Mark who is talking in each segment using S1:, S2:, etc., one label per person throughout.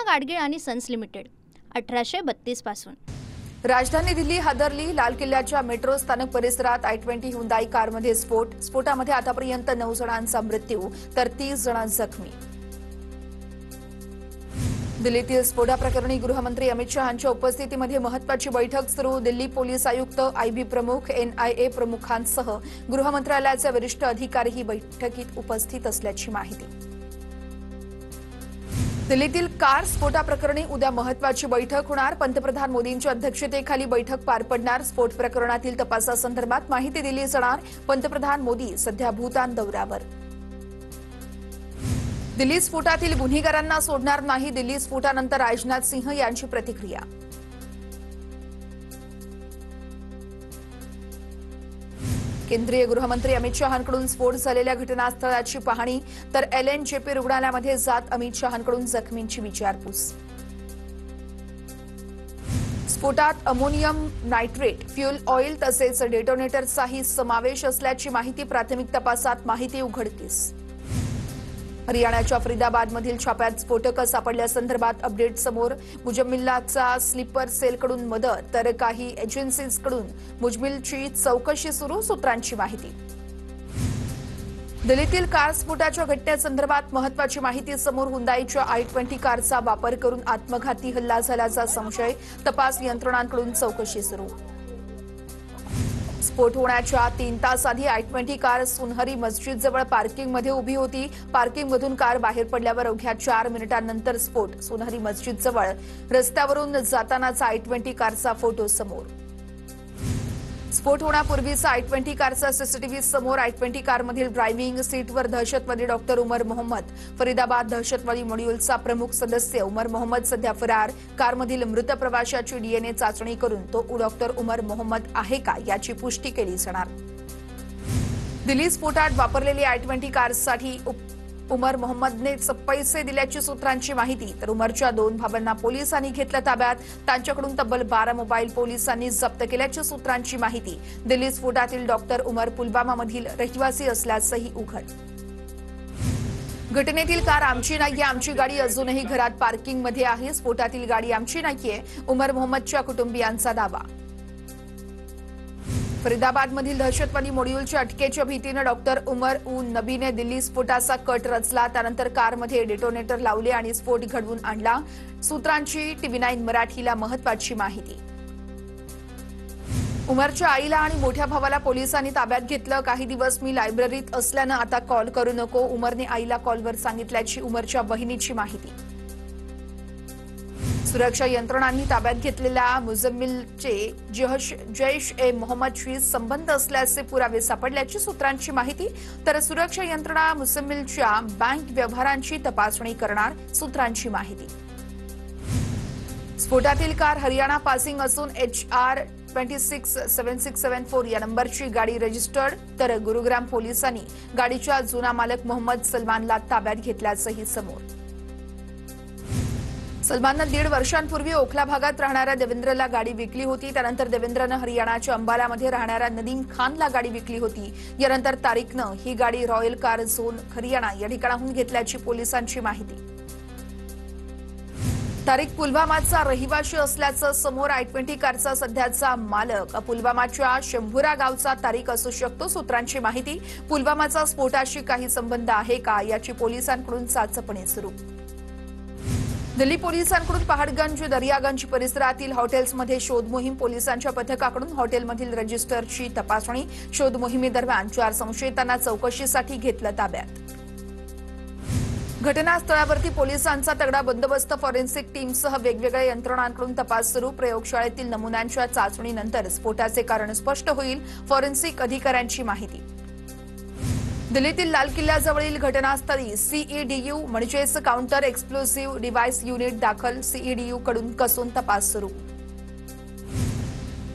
S1: गाडगीळ आणि sons limited 1832 पासून।
S2: राजधानी दिल्ली हादरली। लाल किल्ल्याच्या मेट्रो स्थानक परिसरात i20 हुंदाई कारमध्ये स्फोटामध्ये आतापर्यंत 9 जणांचा मृत्यू तर 30 जण जखमी। दिल्लीतील स्फोटाप्रकरणी गृहमंत्री अमित शहांच्या उपस्थितीमध्ये महत्त्वाची बैठक सुरू। दिल्ली पोलीस आयुक्त, आयबी प्रमुख, एनआयए प्रमुखांसह गृहमंत्रालयाचे वरिष्ठ अधिकारीही बैठकीत उपस्थित असल्याची माहिती। दिल्लीतील कार स्फोटाप्रकरणी उद्या महत्त्वाची बैठक होणार। पंतप्रधान मोदींच्या अध्यक्षतेखाली बैठक पार पडणार। स्फोट प्रकरणातील तपासासंदर्भात माहिती दिली जाणार। पंतप्रधान मोदी सध्या भूतान दौऱ्यावर। दिल्ली स्फोटातील गुन्हेगारांना सोडणार नाही। दिल्ली स्फोटानंतर राजनाथ सिंह यांची प्रतिक्रिया। केंद्रीय गृहमंत्री अमित शहांकडून स्फोट झालेल्या घटनास्थळाची पाहणी तर LNJP रुग्णालयामध्ये जात अमित शहांकडून जखमींची विचारपूस। स्फोटात अमोनियम नायट्रेट, फ्यूल ऑइल तसेच डेटोनेटरचाही समावेश असल्याची माहिती। प्राथमिक तपासात माहिती उघडकीस। हरियाणाच्या फरीदाबादमधील छाप्यात स्फोटक सापडल्यासंदर्भात अपडेट समोर। मुजम्मिलचा स्लीपर सेलकडून मदत तर काही एजन्सीजकडून मुजम्मिलची चौकशी सुरू। सूत्रांची माहिती। दिल्लीतील कार स्फोटाच्या घटनेसंदर्भात महत्त्वाची माहिती समोर। हुंदाईच्या i20 कारचा वापर करून आत्मघाती हल्ला झाल्याचा संशय। तपास यंत्रणांकडून चौकशी सुरू। स्फोट होण्याच्या 3 तास आधी i20 कार सुनहरी मस्जिदजवळ पार्किंगमध्ये उभी होती। पार्किंगमधून कार बाहेर पडल्यावर अवघ्या 4 मिनिटांनंतर स्फोट। सुनहरी मस्जिदजवळ रस्त्यावरून जातानाचा i20 कारचा फोटो समोर। स्फोट होण्यापूर्वीचा i20 कारचा सीसीटीव्ही समोर। i20 कारमधील ड्रायव्हिंग सीटवर दहशतवादी डॉक्टर उमर मोहम्मद। फरीदाबाद दहशतवादी मॉड्यूलचा प्रमुख सदस्य उमर मोहम्मद सध्या फरार। कारमधील मृत प्रवाशाची DNA चाचणी करून तो डॉक्टर उमर मोहम्मद आहे का याची पुष्टी केली जाणार। दिल्ली स्फोटात वापरलेली i20 कारसाठी उमर मोहम्मदनेच पैसे दिल्याची सूत्रांची माहिती। तर उमरच्या 2 भावांना पोलिसांनी घेतलं ताब्यात। त्यांच्याकडून तब्बल 12 मोबाईल पोलिसांनी जप्त केल्याची सूत्रांची माहिती। दिल्ली स्फोटातील डॉक्टर उमर पुलवामामधील रहिवासी असल्याचंही उघड। घटनेतील कार आमची नाहीये, आमची गाडी अजूनही घरात पार्किंगमध्ये आहे। स्फोटातील गाडी आमची नाहीये, उमर मोहम्मदच्या कुटुंबियांचा दावा। फरीदाबादमधील दहशतवादी मॉड्यूलच्या अटकेच्या भीतीने डॉक्टर उमर नबीने दिल्ली स्फोटाचा कट रचला। त्यानंतर कारमध्ये डेटोनेटर लावले आणि स्फोट घडवून आणला। सूत्रांची TV9 मराठीला महत्त्वाची माहिती। उमरच्या आईला आणि मोठ्या भावाला पोलिसांनी ताब्यात घेतलं। काही दिवस मी लायब्ररीत असल्यानं आता कॉल करू नको, उमरने आईला कॉलवर सांगितल्याची उमरच्या बहिणीची माहिती। सुरक्षा यंत्रणांनी ताब्यात घेतलेल्या मुजम्मिलचे जैश-ए-मोहम्मदशी संबंध असल्याचे पुरावे सापडल्याची सूत्रांची माहिती। तर सुरक्षा यंत्रणा मुजम्मिलच्या बँक व्यवहारांची तपासणी करणार। सूत्रांची माहिती। स्फोटातील कार हरियाणा पासिंग असून HR 267674 या नंबरची गाडी रजिस्टर्ड। तर गुरुग्राम पोलिसांनी गाडीचा जुना मालक मोहम्मद सलमानला ताब्यात घेतल्याचंही समोर। सलमाननं 1.5 वर्षांपूर्वी ओखला भागात राहणाऱ्या देवेंद्रला गाडी विकली होती। त्यानंतर देवेंद्रनं हरियाणाच्या अंबालामध्ये राहणाऱ्या नदीम खानला गाडी विकली होती। यानंतर तारिकनं ही गाडी रॉयल कार झोन हरियाणा या ठिकाणाहून घेतल्याची पोलिसांची माहिती। तारिक पुलवामाचा रहिवासी असल्याचं समोर। i20 कारचा सध्याचा मालक पुलवामाच्या शंभुरा गावचा तारिक असू शकतो। सूत्रांची माहिती। पुलवामाचा स्फोटाशी काही संबंध आहे का याची पोलिसांकडून चाचपणी सुरू। दिल्ली पोलिसांकडून पहाडगंज, दर्यागंज परिसरातील हॉटेल्समध्ये शोध मोहीम। पोलिसांच्या पथकाकडून हॉटेलमधील रजिस्टरची तपासणी। शोध मोहिमेदरम्यान 4 संशयितांना चौकशीसाठी घेतलं ताब्यात। घटनास्थळावरती पोलिसांचा तगडा बंदोबस्त। फॉरेन्सिक टीमसह वेगवेगळ्या यंत्रणांकडून तपास सुरू। प्रयोगशाळेतील नमुन्यांच्या चाचणीनंतर स्फोटाचे कारण स्पष्ट होईल। फॉरेन्सिक अधिकाऱ्यांची माहिती। दिल्लीतील लाल किल्ल्याजवळील घटनास्थळी CEDU म्हणजेच काउंटर एक्सप्लोसिव्ह डिव्हाइस युनिट दाखल। CEDU कडून कसून तपास सुरू।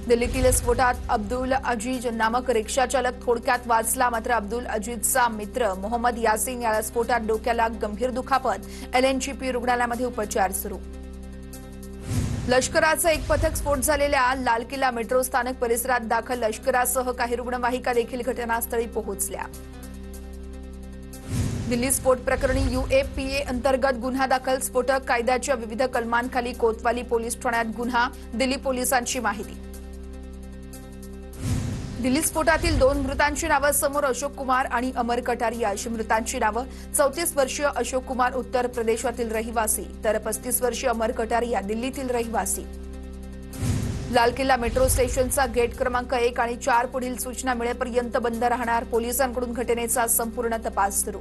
S2: दिल्लीतील स्फोटात अब्दुल अजीज नामक रिक्षा चालक थोडक्यात वाचला। मात्र अब्दुल अजीजचा मित्र मोहम्मद यासिन याला स्फोटात डोक्याला गंभीर दुखापत। LNJP रुग्णालयामध्ये उपचार सुरू। लष्कराचं एक पथक स्फोट झालेल्या लाल किल्ला मेट्रो स्थानक परिसरात दाखल। लष्करासह काही रुग्णवाहिका देखील घटनास्थळी पोहोचल्या। दिल्ली स्फोट प्रकरणी UAPA अंतर्गत गुन्हा दाखल. स्फोटक कायद्याच्या विविध कलमांखाली कोतवाली पोलीस ठाण्यात गुन्हा. दिल्ली पोलिसांची माहिती. दिल्ली स्फोटातील 2 मृतांची नावं समोर. अशोक कुमार आणि अमर कटारिया अशी मृतांची नावं. 34 वर्षीय अशोक कुमार उत्तर प्रदेशातील रहिवासी तर 35 वर्षीय अमर कटारिया दिल्लीतील रहिवासी. लाल किल्ला मेट्रो स्टेशनचा गेट क्रमांक 1 आणि 4 पुढील सूचना मिळेपर्यंत बंद राहणार. पोलिसांकडून घटनेचा संपूर्ण तपास सुरू.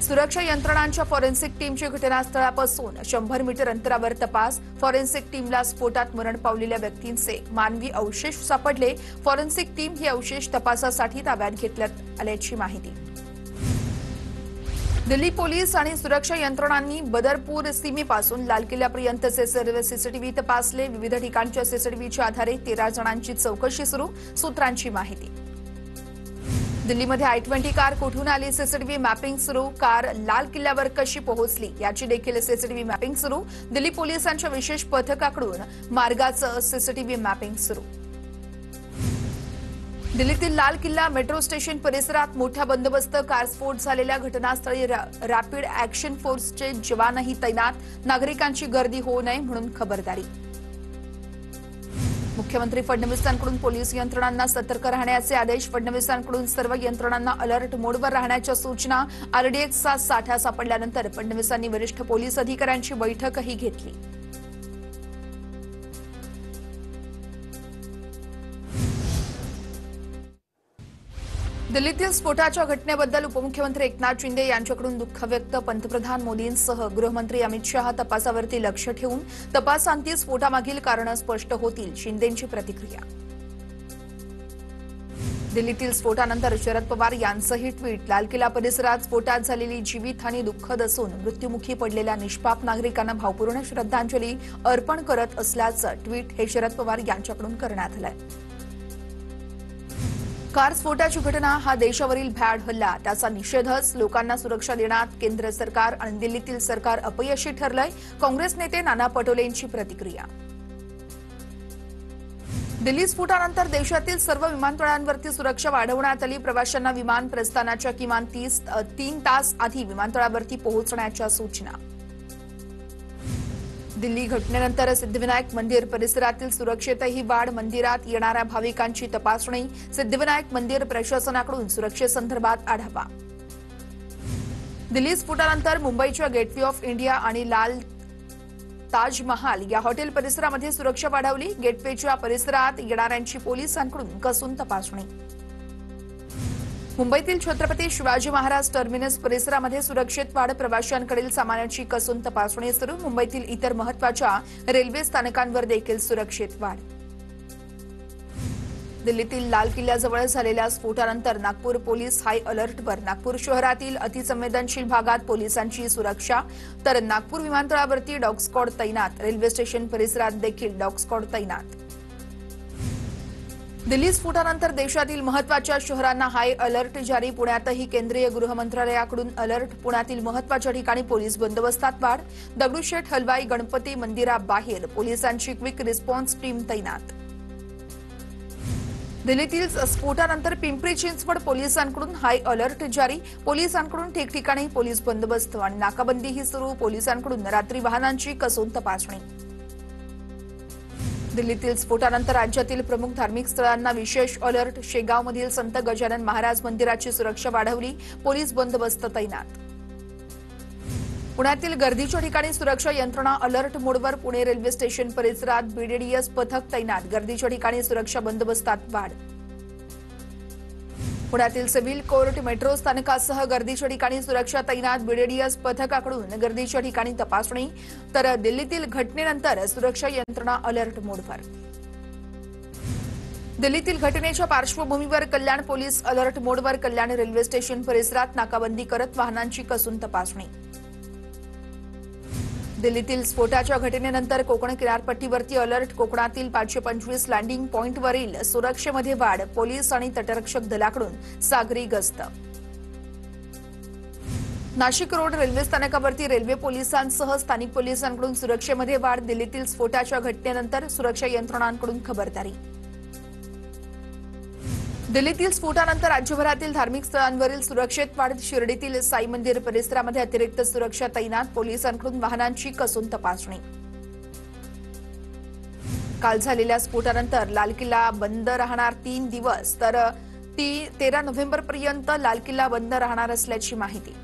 S2: सुरक्षा यंत्रणांच्या फॉरेन्सिक टीमची घटनास्थळापासून 100 मीटर अंतरावर तपास. फॉरेन्सिक टीमला स्फोटात मरण पावलेल्या व्यक्तींचे मानवी अवशेष सापडले. फॉरेन्सिक टीम ही अवशेष तपासासाठी ताब्यात घेतल्यात आल्याची माहिती. दिल्ली पोलीस आणि सुरक्षा यंत्रणांनी बदरपूर सीमेपासून लाल किल्ल्यापर्यंतचे सर्व सीसीटीव्ही तपासले. विविध ठिकाणच्या सीसीटीव्हीच्या आधारे 13 जणांची चौकशी सुरू. सूत्रांची माहिती. दिल्लीमध्ये I-20 कार कुठून आली? सीसीटीव्ही मॅपिंग सुरू. कार लाल किल्ल्यावर कशी पोहोचली याची देखील सीसीटीव्ही मॅपिंग सुरू. दिल्ली पोलिसांच्या विशेष पथकाकडून मार्गाचं सीसीटीव्ही मॅपिंग सुरू. दिल्लीतील लाल किल्ला मेट्रो स्टेशन परिसरात मोठा बंदोबस्त. कार स्फोट झालेल्या घटनास्थळी रॅपिड ऍक्शन फोर्सचे जवानही तैनात. नागरिकांची गर्दी होऊ नये म्हणून खबरदारी. मुख्यमंत्री फडणवीसांकडून पोलीस यंत्रणांना सतर्क राहण्याचे आदेश. फडणवीसांकडून सर्व यंत्रणांना अलर्ट मोडवर राहण्याच्या सूचना. RDXचा साठा सापडल्यानंतर फडणवीसांनी वरिष्ठ पोलीस अधिकाऱ्यांची बैठकही घेतली. दिल्लीतील स्फोटाच्या घटनेबद्दल उपमुख्यमंत्री एकनाथ शिंदे यांच्याकडून दुःख व्यक्त. पंतप्रधान मोदींसह गृहमंत्री अमित शहा तपासावरती लक्ष ठेवून तपासांती स्फोटामागील कारणं स्पष्ट होतील. शिंदेंची प्रतिक्रिया. दिल्लीतील स्फोटानंतर शरद पवार यांचंही ट्विट. लाल किल्ला परिसरात स्फोटात झालेली जीवितहानी दुःखद असून मृत्युमुखी पडलेल्या निष्पाप नागरिकांना भावपूर्ण श्रद्धांजली अर्पण करत असल्याचं ट्विट हे शरद पवार यांच्याकडून करण्यात आलंय. कार स्फोटाची घटना हा देशावरील भ्याड हल्ला. त्याचा निषेधच. लोकांना सुरक्षा देण्यात केंद्र सरकार आणि दिल्लीतील सरकार अपयशी ठरलंय. काँग्रेस नेते नाना पटोलेंची प्रतिक्रिया. दिल्ली स्फोटानंतर देशातील सर्व विमानतळांवरती सुरक्षा वाढवण्यात आली. प्रवाशांना विमान प्रस्थानाच्या किमान 3 तास आधी विमानतळावरती पोहोचण्याच्या सूचना. दिल्ली घटनेनंतर सिद्धिविनायक मंदिर परिसरातील सुरक्षेतही वाढ. मंदिरात येणाऱ्या भाविकांची तपासणी. सिद्धिविनायक मंदिर प्रशासनाकडून सुरक्षेसंदर्भात आढावा. दिल्ली स्फोटानंतर मुंबईच्या गेटवे ऑफ इंडिया आणि लाल ताजमहाल या हॉटेल परिसरामध्ये सुरक्षा वाढवली. गेटवेच्या परिसरात येणाऱ्यांची पोलिसांकडून कसून तपासणी. मुंबईतील छत्रपती शिवाजी महाराज टर्मिनस परिसरामध्ये सुरक्षेत वाढ. प्रवाशांकडील सामानाची कसून तपासणी सुरू. मुंबईतील इतर महत्वाच्या रेल्वे स्थानकांवर देखील सुरक्षेत वाढ. दिल्लीतील लाल किल्ल्याजवळ झालेल्या स्फोटानंतर नागपूर पोलीस हाय अलर्टवर. नागपूर शहरातील अतिसंवेदनशील भागात पोलिसांची सुरक्षा तर नागपूर विमानतळावरती डॉग स्क्वॉड तैनात. रेल्वे स्टेशन परिसरात देखील डॉग स्क्वॉड तैनात. दिल्ली स्फोटानंतर देशातील महत्वाच्या शहरांना हाय अलर्ट जारी. पुण्यातही केंद्रीय गृह मंत्रालयाकडून अलर्ट. पुण्यातील महत्वाच्या ठिकाणी पोलीस बंदोबस्तात वाढ. दगडूशेठ हलवाई गणपती मंदिराबाहेर पोलिसांची क्विक रिस्पॉन्स टीम तैनात. दिल्लीतील स्फोटानंतर पिंपरी चिंचवड पोलिसांकडून हाय अलर्ट जारी. पोलिसांकडून ठिकठिकाणी पोलीस बंदोबस्त आणि नाकाबंदीही सुरू. पोलिसांकडून रात्री वाहनांची कसून तपासणी. दिल्लीतील स्फोटानंतर राज्यातील प्रमुख धार्मिक स्थळांना विशेष अलर्ट. शेगावमधील संत गजानन महाराज मंदिराची सुरक्षा वाढवली. पोलीस बंदोबस्त तैनात. पुण्यातील गर्दीच्या ठिकाणी सुरक्षा यंत्रणा अलर्ट मोडवर. पुणे रेल्वे स्टेशन परिसरात BDDS पथक तैनात. गर्दीच्या ठिकाणी सुरक्षा बंदोबस्तात वाढ. पुण्यातील सिव्हिल कोर्ट मेट्रो स्थानकासह गर्दीच्या ठिकाणी सुरक्षा तैनात. BDDS पथकाकडून गर्दीच्या ठिकाणी तपासणी तर दिल्लीतील घटनेनंतर सुरक्षा यंत्रणा अलर्ट मोडवर. दिल्लीतील घटनेच्या पार्श्वभूमीवर कल्याण पोलीस अलर्ट मोडवर. कल्याण रेल्वे स्टेशन परिसरात नाकाबंदी करत वाहनांची कसून तपासणी. दिल्लीतील स्फोटाच्या घटनेनंतर कोकण किनारपट्टीवरती अलर्ट. कोकणातील 525 लँडिंग पॉइंटवरील सुरक्षेमध्ये वाढ. पोलीस आणि तटरक्षक दलाकडून सागरी गस्त. नाशिक रोड रेल्वे स्थानकावरती रेल्वे पोलिसांसह स्थानिक पोलिसांकडून सुरक्षेमध्ये वाढ. दिल्लीतील स्फोटाच्या घटनेनंतर सुरक्षा यंत्रणांकडून खबरदारी. दिल्लीतील स्फोटानंतर राज्यभरातील धार्मिक स्थळांवरील सुरक्षेत वाढ. शिर्डीतील साई मंदिर परिसरामध्ये अतिरिक्त सुरक्षा तैनात. पोलिसांकडून वाहनांची कसून तपासणी. काल झालेल्या स्फोटानंतर लाल किल्ला बंद राहणार 3 दिवस, तर 13 नोव्हेंबरपर्यंत लाल किल्ला बंद राहणार असल्याची माहिती.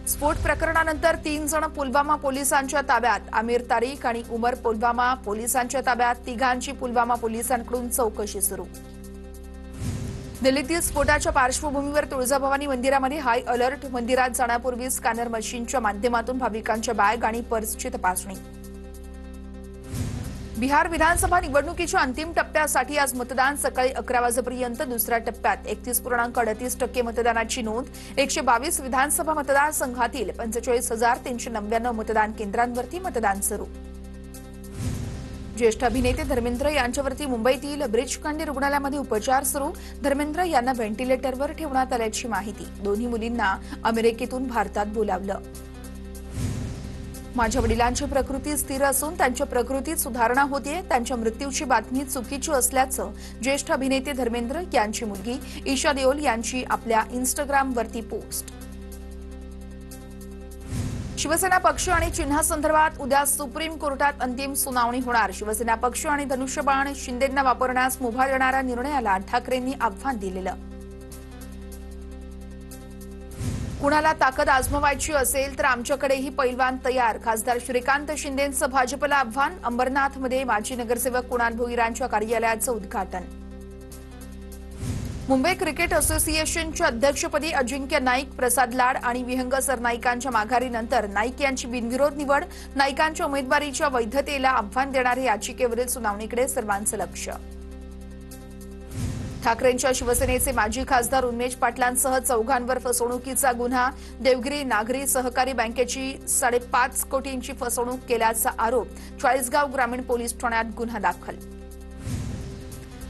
S2: स्फोट प्रकरणानंतर 3 जण पुलवामा पोलिसांच्या ताब्यात. आमिर तारिक आणि उमर पुलवामा पोलिसांच्या ताब्यात. तिघांची पुलवामा पोलिसांकडून चौकशी सुरू. दिल्लीतील स्फोटाच्या पार्श्वभूमीवर तुळजाभवानी मंदिरामध्ये हाय अलर्ट. मंदिरात जाण्यापूर्वी स्कॅनर मशीनच्या माध्यमातून भाविकांच्या बॅग आणि पर्सची तपासणी. बिहार विधानसभा निवडणुकीच्या अंतिम टप्प्यासाठी आज मतदान. सकाळी 11 वाजेपर्यंत दुसऱ्या टप्प्यात 31.38% मतदानाची नोंद. 122 विधानसभा मतदारसंघातील 45,399 मतदान केंद्रांवरती मतदान सुरू. ज्येष्ठ अभिनेते धर्मेंद्र यांच्यावरती मुंबईतील ब्रीच कँडी रुग्णालयामध्ये उपचार सुरू. धर्मेंद्र यांना व्हेंटिलेटरवर ठेवण्यात आल्याची माहिती. दोन्ही मुलींना अमेरिकेतून भारतात बोलावलं. माझ्या वडिलांची प्रकृती स्थिर असून त्यांच्या प्रकृतीत सुधारणा होतीये. त्यांच्या मृत्यूची बातमी चुकीची असल्याचं ज्येष्ठ अभिनेते धर्मेंद्र यांची मुलगी ईशा देओल यांची आपल्या इन्स्टाग्रामवरती पोस्ट. शिवसेना पक्ष आणि चिन्हासंदर्भात उद्या सुप्रीम कोर्टात अंतिम सुनावणी होणार. शिवसेना पक्ष आणि धनुष्यबाण शिंदेंना वापरण्यास मुभा देणाऱ्या निर्णयाला ठाकरेंनी आव्हान दिलेलं. कुणाला ताकद आजमावायची असेल तर आमच्याकडेही पैलवान तयार. खासदार श्रीकांत शिंदेंचं भाजपला आव्हान. अंबरनाथमध्ये माजी नगरसेवक कुणाल भोईरांच्या कार्यालयाचं उद्घाटन. मुंबई क्रिकेट असोसिएशनच्या अध्यक्षपदी अजिंक्य नाईक, प्रसाद लाड आणि विहंग सरनाईकांच्या माघारीनंतर नाईक यांची बिनविरोध निवड. नाईकांच्या उमेदवारीच्या वैधतेला आव्हान देणाऱ्या याचिकेवरील सुनावणीकडे सर्वांचं लक्ष. ठाकरेंच्या शिवसेनेचे माजी खासदार उन्मेष पाटलांसह 4 फसवणुकीचा गुन्हा. देवगिरी नागरी सहकारी बँकेची 5.5 कोटींची फसवणूक केल्याचा आरोप. चाळीसगाव ग्रामीण पोलीस ठाण्यात गुन्हा दाखल.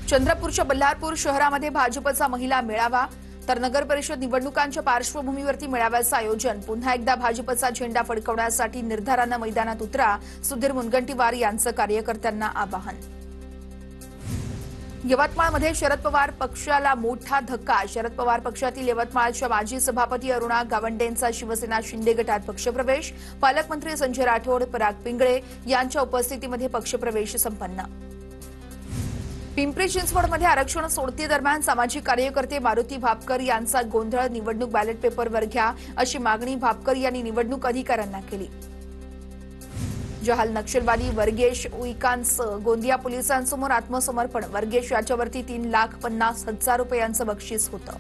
S2: चंद्रपूरच्या बल्लारपूर शहरामध्ये भाजपचा महिला मेळावा. तर नगर परिषद निवडणुकांच्या पार्श्वभूमीवरती मेळाव्याचं आयोजन. पुन्हा एकदा भाजपचा झेंडा फडकवण्यासाठी निर्धारानं मैदानात उतरा. सुधीर मुनगंटीवार यांचं कार्यकर्त्यांना आवाहन. यवतमाळमध्ये शरद पवार पक्षाला मोठा धक्का. शरद पवार पक्षातील यवतमाळच्या माजी सभापती अरुणा गावंडेंचा शिवसेना शिंदे गटात पक्षप्रवेश. पालकमंत्री संजय राठोड, पराग पिंगळे यांच्या उपस्थितीमध्ये पक्षप्रवेश संपन्न. पिंपरी चिंचवडमध्ये आरक्षण सोडतीदरम्यान सामाजिक कार्यकर्ते मारुती भापकर यांचा गोंधळ. निवडणूक बॅलेट पेपरवर घ्या अशी मागणी भापकर यांनी निवडणूक अधिकाऱ्यांना केली. जहाल नक्षलवादी वर्गेश उईकांचं गोंदिया पोलिसांसमोर आत्मसमर्पण. वर्गेश याच्यावरती 3,50,000 रुपयांचं बक्षीस होतं.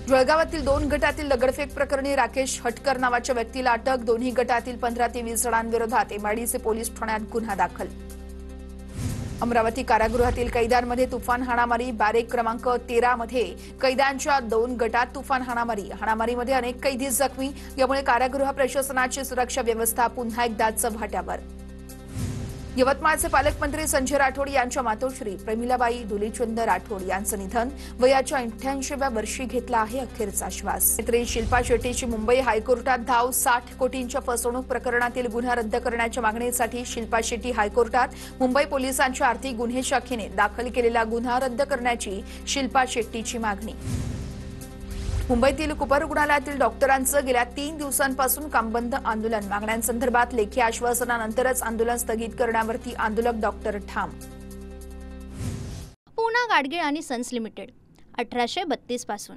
S2: जळगावातील 2 गटातील दगडफेक प्रकरणी राकेश हटकर नावाच्या व्यक्तीला अटक. दोन्ही गटातील 15 ते 20 जणांविरोधात एमआयडीसी पोलीस ठाण्यात गुन्हा दाखल. अमरावती कारागृहातील कैद्यांमध्ये तुफान हाणामारी. बॅरेक क्रमांक 13 मध्ये कैद्यांच्या 2 गटात तुफान हाणामारीमध्ये अनेक कैदी जखमी. यामुळे कारागृह प्रशासनाची सुरक्षा व्यवस्था पुन्हा एकदा चव्हाट्यावर. यवतमाळचे पालकमंत्री संजय राठोड यांच्या मातोश्री प्रमिलाबाई धुलीचंद राठोड यांचं निधन. वयाच्या 88व्या वर्षी घेतला आहे अखेरचा श्वास. नेत्री शिल्पा शेट्टीची मुंबई हायकोर्टात धाव. 60 कोटींच्या फसवणूक प्रकरणातील गुन्हा रद्द करण्याच्या मागणीसाठी शिल्पा शेट्टी हायकोर्टात. मुंबई पोलिसांच्या आर्थिक गुन्हे शाखेने दाखल केलेला गुन्हा रद्द करण्याची शिल्पा शेट्टीची मागणी. मुंबईतील कुपर रुग्णालयातील डॉक्टरांचं गेल्या 3 दिवसांपासून कामबंद आंदोलन. मागण्यांसंदर्भात लेखी आश्वासनानंतरच आंदोलन स्थगित करण्यावरती आंदोलक डॉक्टर ठाम.
S1: पूना गाडगीळ आणि सन्स लिमिटेड 1832 पासून